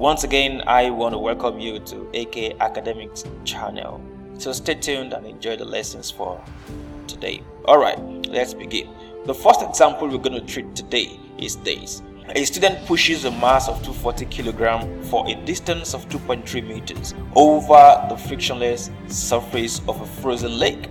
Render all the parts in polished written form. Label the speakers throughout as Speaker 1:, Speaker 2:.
Speaker 1: Once again, I want to welcome you to AK Academics channel. So stay tuned and enjoy the lessons for today. Alright, let's begin. The first example we're going to treat today is this. A student pushes a mass of 240 kg for a distance of 2.3 meters over the frictionless surface of a frozen lake.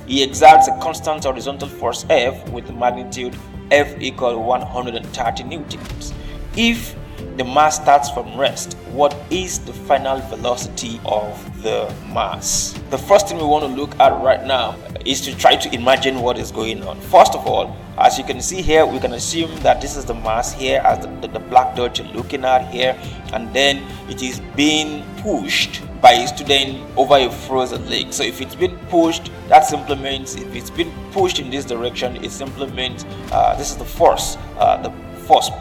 Speaker 1: He exerts a constant horizontal force F with the magnitude F equal 130 newtons. If the mass starts from rest, what is the final velocity of the mass? The first thing we want to look at right now is to try to imagine what is going on. First of all, as you can see here, we can assume that this is the mass here as the black dot you're looking at here, and then it is being pushed by a student over a frozen lake. So if it's been pushed, that simply means if it's been pushed in this direction, it simply means this is the force,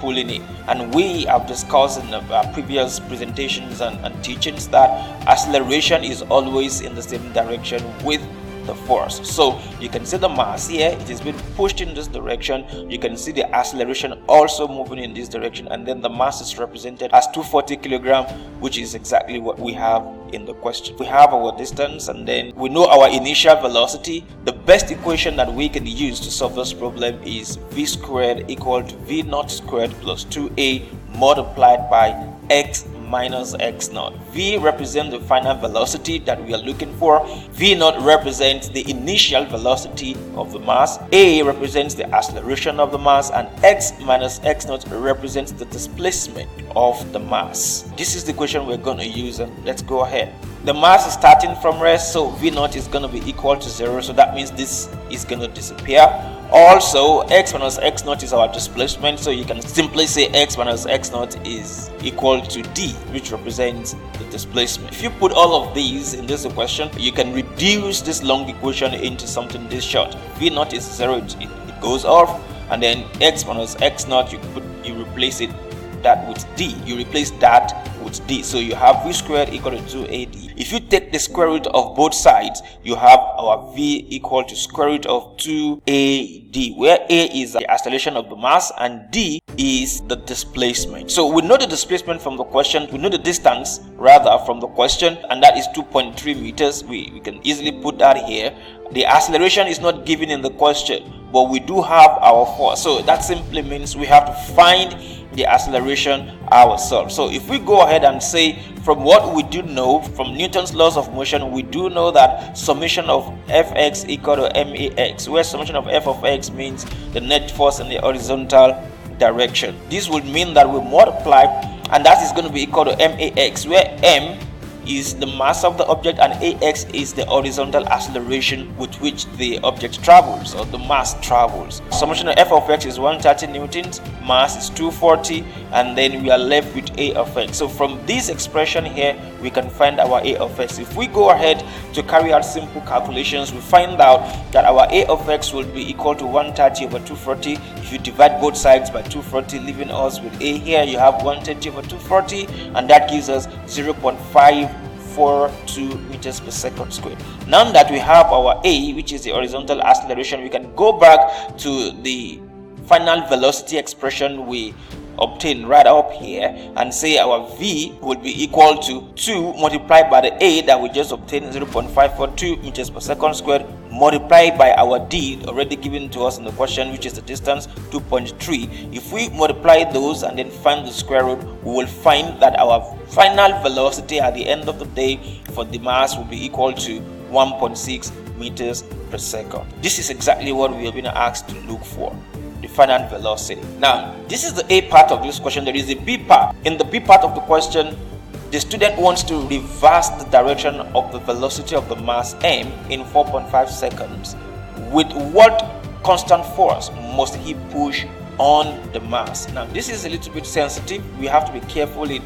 Speaker 1: pulling it. And we have discussed in the previous presentations and teachings that acceleration is always in the same direction with the force. So you can see the mass here, it is being pushed in this direction. You can see the acceleration also moving in this direction, and then the mass is represented as 240 kg, which is exactly what we have in the question. We have our distance and then we know our initial velocity. The best equation that we can use to solve this problem is v squared equal to v naught squared plus 2a multiplied by x minus x naught. V represents the final velocity that we are looking for. V naught represents the initial velocity of the mass. A represents the acceleration of the mass, and x minus x naught represents the displacement of the mass. This is the equation we're going to use, and let's go ahead. The mass is starting from rest, so V naught is going to be equal to 0, so that means this is going to disappear. Also, x minus x naught is our displacement, so you can simply say x minus x naught is equal to d, which represents the displacement. If you put all of these in this equation, you can reduce this long equation into something this short. V naught is 0, it goes off, and then x minus x naught, you replace that with d. You replace that with d, so you have v squared equal to 2ad. If you take the square root of both sides, you have our v equal to square root of 2ad, where a is the acceleration of the mass and d is the displacement. So we know the displacement from the question, we know the distance rather from the question, and that is 2.3 meters. We can easily put that here. The acceleration is not given in the question, but we do have our force, so that simply means we have to find the acceleration ourselves. So if we go ahead and say, from what we do know from Newton's laws of motion, we do know that summation of fx equal to max, where summation of f of x means the net force in the horizontal direction. This would mean that we multiply, and that is going to be equal to max, where m is the mass of the object and ax is the horizontal acceleration with which the object travels, or the mass travels. Summation of f of x is 130 newtons, mass is 240, and then we are left with a of x. So from this expression here, we can find our a of x. If we go ahead to carry out simple calculations, we find out that our a of x will be equal to 130 over 240. If you divide both sides by 240, leaving us with a here, you have 130 over 240, and that gives us 0.542 meters per second squared. Now that we have our a, which is the horizontal acceleration, we can go back to the final velocity expression we obtained right up here and say our v would be equal to 2 multiplied by the a that we just obtained, 0.542 meters per second squared, multiplied by our d already given to us in the question, which is the distance 2.3. If we multiply those and then find the square root, we will find that our final velocity at the end of the day for the mass will be equal to 1.6 meters per second. This is exactly what we have been asked to look for, the final velocity. Now, this is the A part of this question. There is a B part. In the B part of the question, the student wants to reverse the direction of the velocity of the mass m in 4.5 seconds. With what constant force must he push on the mass? Now, this is a little bit sensitive. We have to be careful in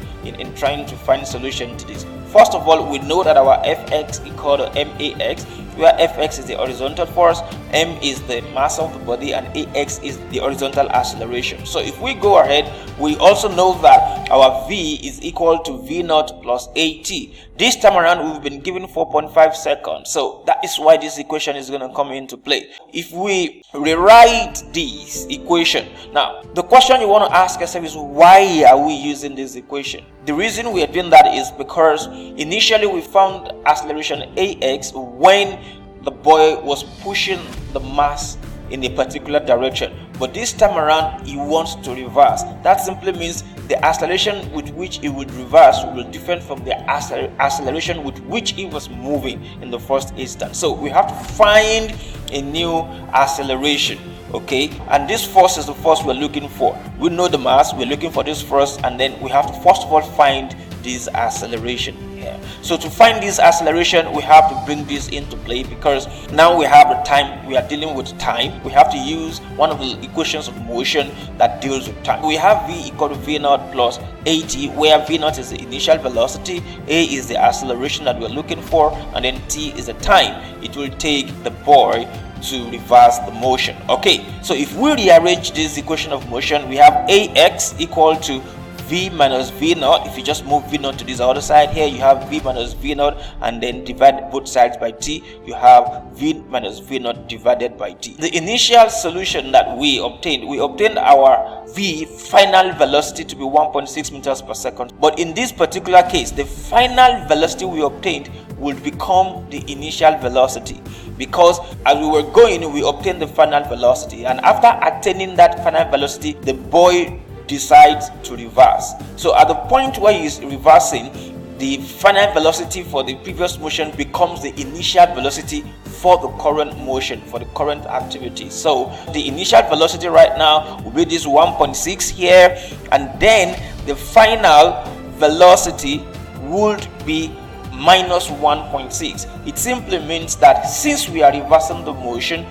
Speaker 1: trying to find a solution to this. First of all, we know that our fx equal to max. where Fx is the horizontal force, m is the mass of the body, and ax is the horizontal acceleration. So if we go ahead, we also know that our v is equal to v0 plus at. This time around we've been given 4.5 seconds, so that is why this equation is going to come into play. If we rewrite this equation, now the question you want to ask yourself is, why are we using this equation? The reason we are doing that is because initially we found acceleration ax when the boy was pushing the mass in a particular direction, but this time around he wants to reverse. That simply means the acceleration with which he would reverse will be different from the acceleration with which he was moving in the first instance. So we have to find a new acceleration, okay, and this force is the force we're looking for. We know the mass, we're looking for this first, and then we have to first of all find this acceleration here. So to find this acceleration, we have to bring this into play, because now we have the time. We are dealing with time. We have to use one of the equations of motion that deals with time. We have v equal to v0 plus at, where v0 is the initial velocity, a is the acceleration that we're looking for, and then t is the time it will take the boy to reverse the motion. Okay, so if we rearrange this equation of motion, we have ax equal to v minus v0. If you just move v0 to this other side here, you have v minus v0, and then divide both sides by t, you have v minus v0 divided by t. The initial solution that we obtained our v final velocity to be 1.6 meters per second, but in this particular case the final velocity we obtained will become the initial velocity, because as we were going we obtained the final velocity, and after attaining that final velocity the boy decides to reverse. So at the point where he is reversing, the final velocity for the previous motion becomes the initial velocity for the current motion, for the current activity. So the initial velocity right now will be this 1.6 here, and then the final velocity would be minus 1.6. It simply means that since we are reversing the motion,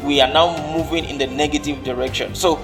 Speaker 1: we are now moving in the negative direction. So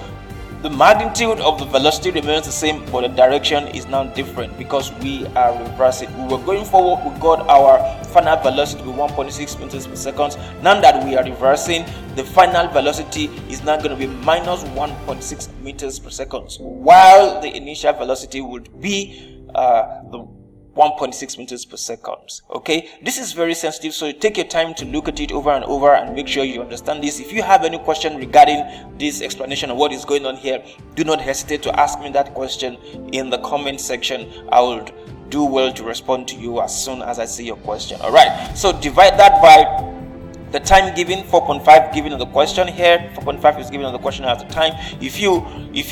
Speaker 1: the magnitude of the velocity remains the same, but the direction is now different because we are reversing. We were going forward, we got our final velocity to be 1.6 meters per second. Now that we are reversing, the final velocity is now going to be minus 1.6 meters per second, while the initial velocity would be the 1.6 meters per second. Okay, this is very sensitive, so take your time to look at it over and over and make sure you understand this. If you have any question regarding this explanation of what is going on here, do not hesitate to ask me that question in the comment section. I will do well to respond to you as soon as I see your question. All right, so divide that by the time given, 4.5 given in the question here. 4.5 is given in the question at the time. If you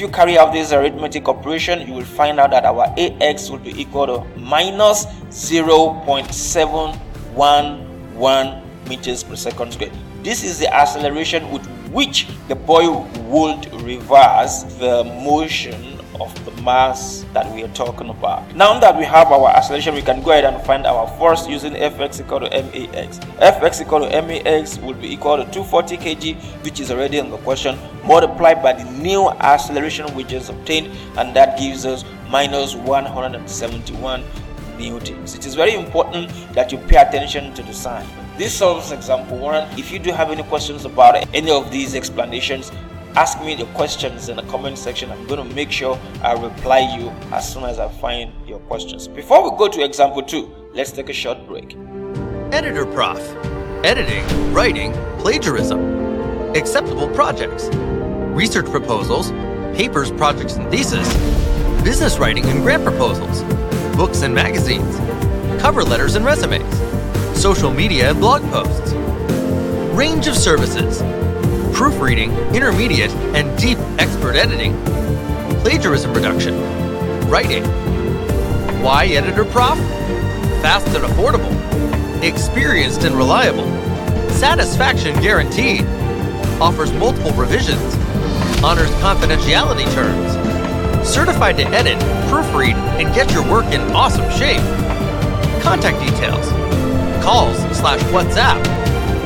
Speaker 1: carry out this arithmetic operation, you will find out that our ax will be equal to minus 0.711 meters per second squared. This is the acceleration with which the boy would reverse the motion of the mass that we are talking about. Now that we have our acceleration, we can go ahead and find our force using Fx equal to max. Fx equal to max will be equal to 240 kg, which is already in the question, multiplied by the new acceleration we just obtained, and that gives us minus 171 newtons. It is very important that you pay attention to the sign. This solves example 1. If you do have any questions about any of these explanations, ask me the questions in the comment section. I'm going to make sure I reply you as soon as I find your questions. Before we go to example 2, let's take a short break.
Speaker 2: Editor Prof. Editing, writing, plagiarism. Acceptable projects. Research proposals, papers, projects and thesis. Business writing and grant proposals. Books and magazines. Cover letters and resumes. Social media and blog posts. Range of services. Proofreading, intermediate, and deep expert editing, plagiarism reduction, writing. Why Editor Prof? Fast and affordable, experienced and reliable, satisfaction guaranteed, offers multiple revisions, honors confidentiality terms, certified to edit, proofread, and get your work in awesome shape. Contact details, calls/WhatsApp,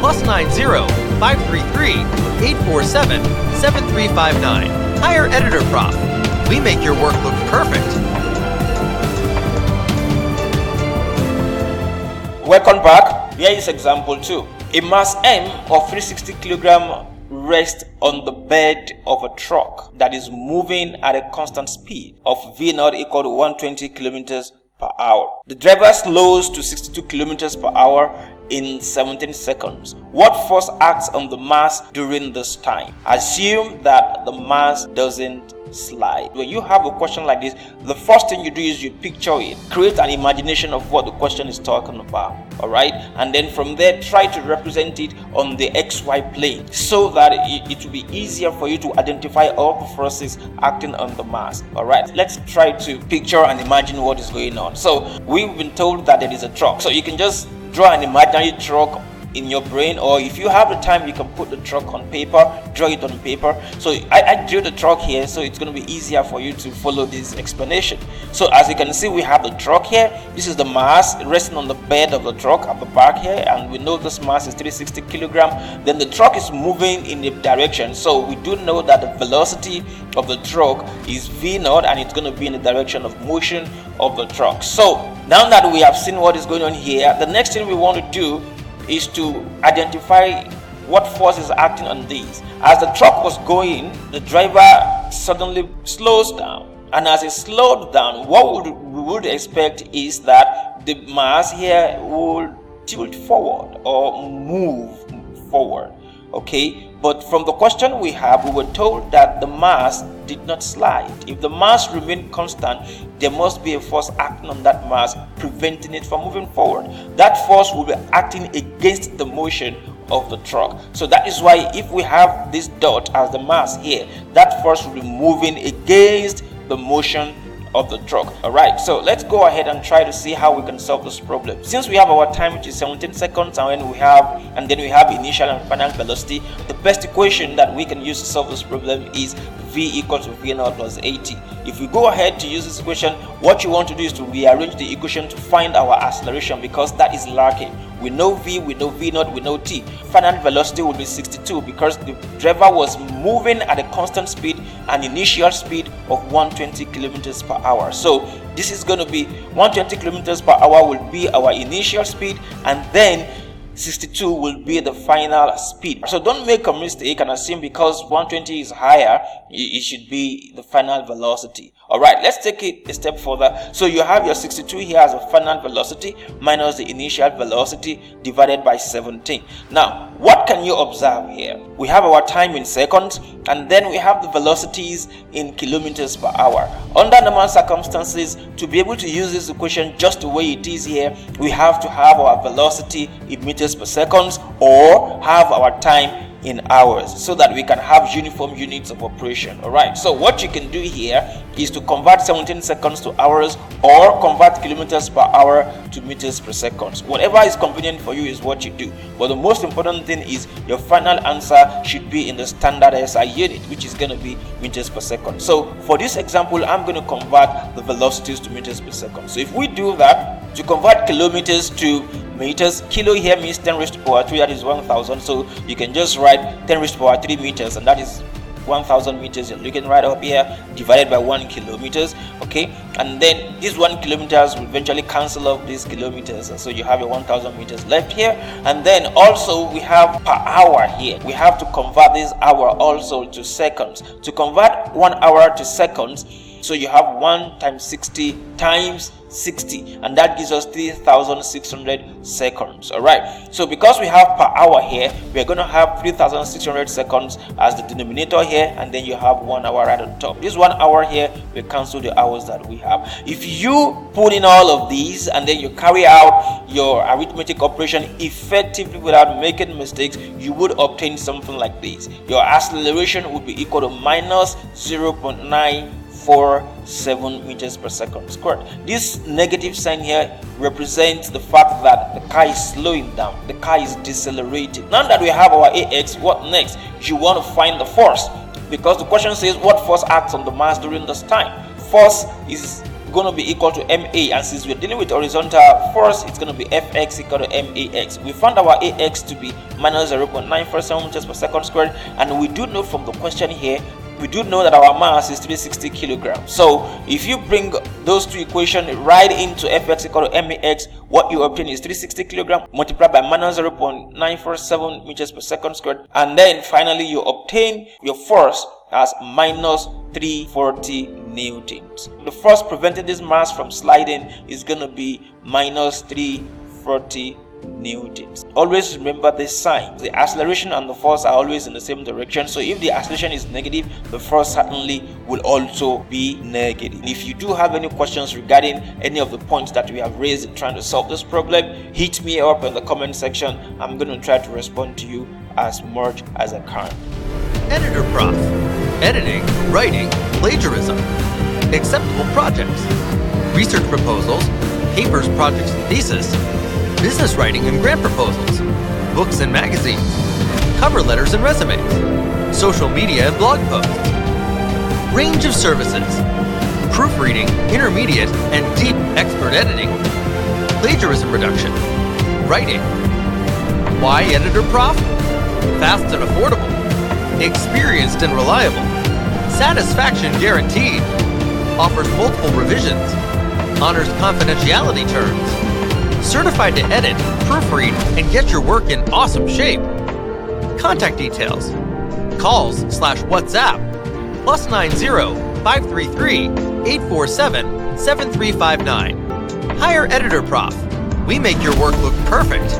Speaker 2: +90 533 847 7359. Hire Editor Prof. We make your work look perfect.
Speaker 1: Welcome back. Here is example 2. A mass M of 360 kg rests on the bed of a truck that is moving at a constant speed of V0 equal to 120 kilometers per hour. The driver slows to 62 kilometers per hour in 17 seconds. What force acts on the mass during this time? Assume that the mass doesn't slide. When you have a question like this, the first thing you do is you picture it, create an imagination of what the question is talking about, all right, and then from there try to represent it on the XY plane so that it will be easier for you to identify all the forces acting on the mass. All right, let's try to picture and imagine what is going on. So we've been told that there is a truck, so you can just draw an imaginary truck in your brain, or if you have the time you can put the truck on paper, draw it on paper. So I drew the truck here, so it's going to be easier for you to follow this explanation. So as you can see, we have the truck here. This is the mass resting on the bed of the truck at the back here, and we know this mass is 360 kilogram. Then the truck is moving in a direction, so we do know that the velocity of the truck is V0, and it's going to be in the direction of motion of the truck. So now that we have seen what is going on here, the next thing we want to do is to identify what force is acting on these. As the truck was going, the driver suddenly slows down, and as it slowed down, what we would expect is that the mass here will tilt forward or move forward. Okay, but from the question we have, we were told that the mass did not slide. If the mass remained constant, there must be a force acting on that mass, preventing it from moving forward. That force will be acting against the motion of the truck. So that is why if we have this dot as the mass here, that force will be moving against the motion of the truck. All right, so let's go ahead and try to see how we can solve this problem. Since we have our time, which is 17 seconds, and then we have initial and final velocity, the best equation that we can use to solve this problem is V equals to V0 plus 80. If we go ahead to use this equation, what you want to do is to rearrange the equation to find our acceleration, because that is lacking. We know V, we know V0, we know T. Final velocity will be 62 because the driver was moving at a constant speed, an initial speed of 120 kilometers per hour. So this is going to be 120 kilometers per hour will be our initial speed, and then 62 will be the final speed. So don't make a mistake and assume because 120 is higher, it should be the final velocity. All right, let's take it a step further. So you have your 62 here as a final velocity minus the initial velocity divided by 17. Now, what can you observe here? We have our time in seconds, and then we have the velocities in kilometers per hour. Under normal circumstances, to be able to use this equation just the way it is here, we have to have our velocity in meters per second or have our time in hours, so that we can have uniform units of operation. All right, so what you can do here is to convert 17 seconds to hours or convert kilometers per hour to meters per second. Whatever is convenient for you is what you do, but the most important thing is your final answer should be in the standard SI unit, which is going to be meters per second. So for this example, I'm going to convert the velocities to meters per second. So if we do that, to convert kilometers to meters, kilo here means 10 raised to power 3, that is 1000. So you can just write 10 raised to power 3 meters, and that is 1000 meters. You can write up here divided by 1 kilometers. Okay, and then these 1 kilometers will eventually cancel off these kilometers, and so you have your 1000 meters left here. And then also we have per hour here. We have to convert this hour also to seconds. To convert 1 hour to seconds, so you have 1 times 60 times 60, and that gives us 3600 seconds. All right, so because we have per hour here, we're going to have 3600 seconds as the denominator here, and then you have 1 hour right on top. This 1 hour here will cancel the hours that we have. If you put in all of these and then you carry out your arithmetic operation effectively without making mistakes, you would obtain something like this. Your acceleration would be equal to minus 0.947 meters per second squared. This negative sign here represents the fact that the car is slowing down, the car is decelerating. Now that we have our AX, what next? You want to find the force, because the question says what force acts on the mass during this time. Force is going to be equal to MA, and since we're dealing with horizontal force, it's going to be Fx equal to MAX. We found our AX to be minus 0.947 meters per second squared, and we do know from the question here we do know that our mass is 360 kilograms. So if you bring those two equations right into Fx equal to max, what you obtain is 360 kilograms multiplied by minus 0.947 meters per second squared, and then finally you obtain your force as minus 340 newtons. The force preventing this mass from sliding is going to be minus 340 newtons. Always remember this sign. The acceleration and the force are always in the same direction. So if the acceleration is negative, the force certainly will also be negative. If you do have any questions regarding any of the points that we have raised in trying to solve this problem, hit me up in the comment section. I'm going to try to respond to you as much as I can.
Speaker 2: Editor Prof. Editing, writing, plagiarism. Acceptable projects. Research proposals, papers, projects, and thesis. Business writing and grant proposals. Books and magazines. Cover letters and resumes. Social media and blog posts. Range of services. Proofreading, intermediate, and deep expert editing. Plagiarism reduction. Writing. Why Editor Prof? Fast and affordable. Experienced and reliable. Satisfaction guaranteed. Offers multiple revisions. Honors confidentiality terms. Certified to edit, proofread, and get your work in awesome shape. Contact details. Calls/WhatsApp +90 533 847 7359. Hire Editor Prof. We make your work look perfect.